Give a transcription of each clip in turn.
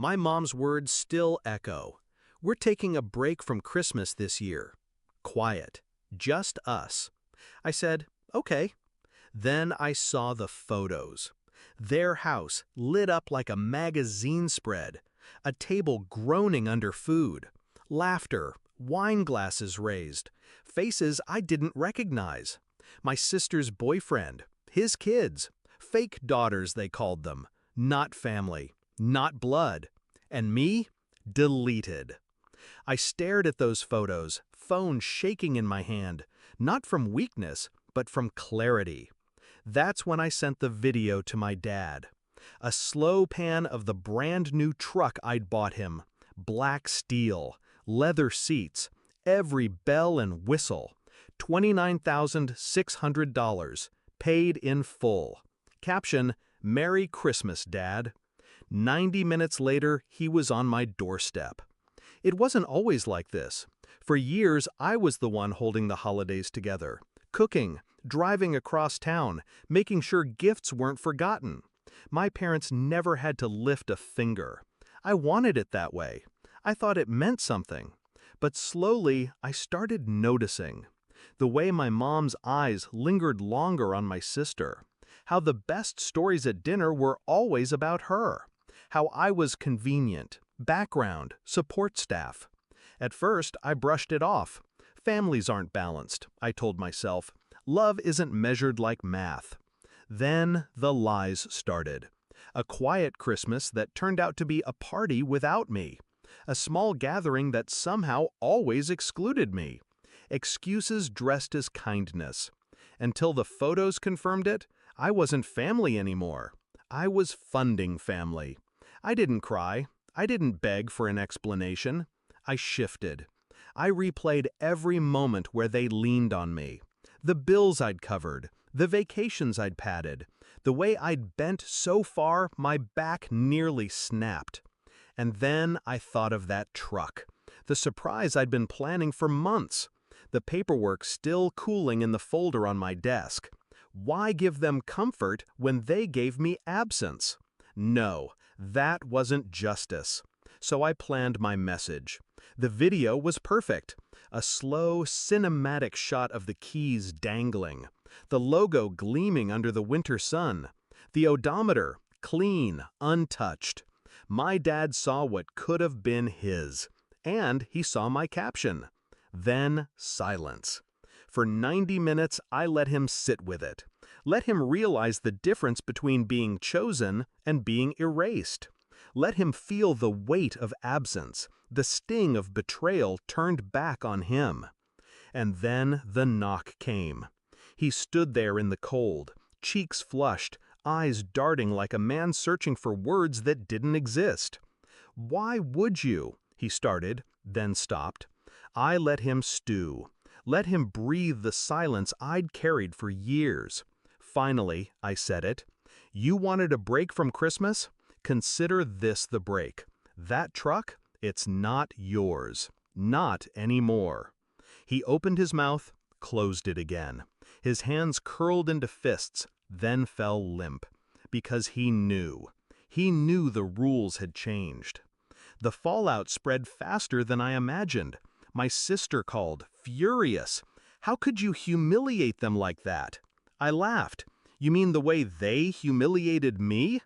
My mom's words still echo. We're taking a break from Christmas this year. Quiet. Just us. I said, okay. Then I saw the photos. Their house lit up like a magazine spread. A table groaning under food. Laughter, wine glasses raised. Faces I didn't recognize. My sister's boyfriend, his kids. Fake daughters, they called them. Not family. Not blood. And me? Deleted. I stared at those photos, phone shaking in my hand, not from weakness, but from clarity. That's when I sent the video to my dad. A slow pan of the brand new truck I'd bought him. Black steel, leather seats, every bell and whistle. $29,600, paid in full. Caption, Merry Christmas, Dad. 90 minutes later, he was on my doorstep. It wasn't always like this. For years, I was the one holding the holidays together, cooking, driving across town, making sure gifts weren't forgotten. My parents never had to lift a finger. I wanted it that way. I thought it meant something. But slowly, I started noticing. The way my mom's eyes lingered longer on my sister. How the best stories at dinner were always about her. How I was convenient, background, support staff. At first, I brushed it off. Families aren't balanced, I told myself. Love isn't measured like math. Then the lies started. A quiet Christmas that turned out to be a party without me. A small gathering that somehow always excluded me. Excuses dressed as kindness. Until the photos confirmed it, I wasn't family anymore. I was funding family. I didn't cry. I didn't beg for an explanation. I shifted. I replayed every moment where they leaned on me. The bills I'd covered, the vacations I'd padded, the way I'd bent so far my back nearly snapped. And then I thought of that truck, the surprise I'd been planning for months, the paperwork still cooling in the folder on my desk. Why give them comfort when they gave me absence? No, that wasn't justice. So I planned my message. The video was perfect. A slow, cinematic shot of the keys dangling. The logo gleaming under the winter sun. The odometer, clean, untouched. My dad saw what could have been his. And he saw my caption. Then silence. For 90 minutes, I let him sit with it. Let him realize the difference between being chosen and being erased. Let him feel the weight of absence, the sting of betrayal turned back on him. And then the knock came. He stood there in the cold, cheeks flushed, eyes darting like a man searching for words that didn't exist. "Why would you?" he started, then stopped. I let him stew. Let him breathe the silence I'd carried for years. Finally, I said it. You wanted a break from Christmas? Consider this the break. That truck, it's not yours. Not anymore. He opened his mouth, closed it again. His hands curled into fists, then fell limp. Because he knew. He knew the rules had changed. The fallout spread faster than I imagined. My sister called, furious. How could you humiliate them like that? I laughed. You mean the way they humiliated me?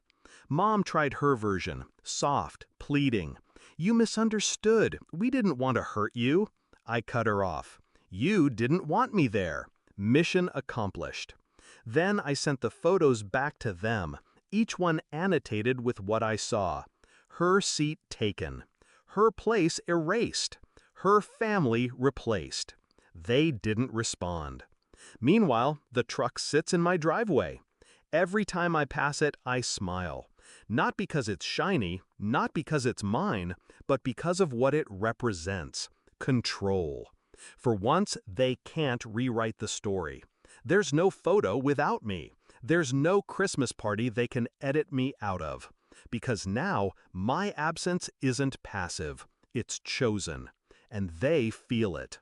Mom tried her version, soft, pleading. You misunderstood. We didn't want to hurt you. I cut her off. You didn't want me there. Mission accomplished. Then I sent the photos back to them, each one annotated with what I saw. Her seat taken. Her place erased. Her family replaced. They didn't respond. Meanwhile, the truck sits in my driveway. Every time I pass it, I smile. Not because it's shiny, not because it's mine, but because of what it represents. Control. For once, they can't rewrite the story. There's no photo without me. There's no Christmas party they can edit me out of. Because now, my absence isn't passive. It's chosen. And they feel it.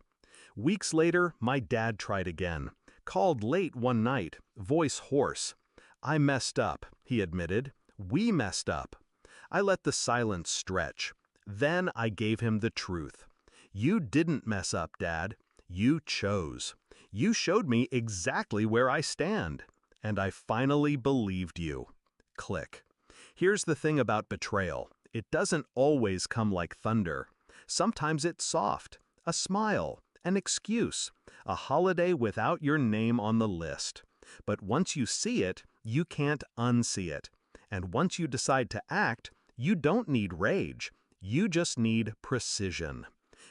Weeks later, my dad tried again. Called late one night, voice hoarse. I messed up, he admitted. We messed up. I let the silence stretch. Then I gave him the truth. You didn't mess up, Dad. You chose. You showed me exactly where I stand. And I finally believed you. Click. Here's the thing about betrayal. It doesn't always come like thunder. Sometimes it's soft. A smile. An excuse. A holiday without your name on the list. But once you see it, you can't unsee it. And once you decide to act, you don't need rage. You just need precision.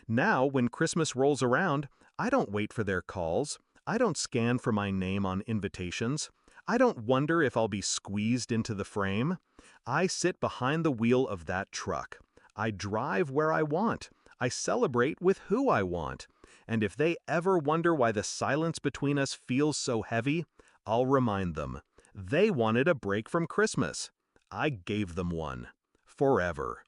Now, when Christmas rolls around, I don't wait for their calls. I don't scan for my name on invitations. I don't wonder if I'll be squeezed into the frame. I sit behind the wheel of that truck. I drive where I want. I celebrate with who I want. And if they ever wonder why the silence between us feels so heavy, I'll remind them. They wanted a break from Christmas. I gave them one. Forever.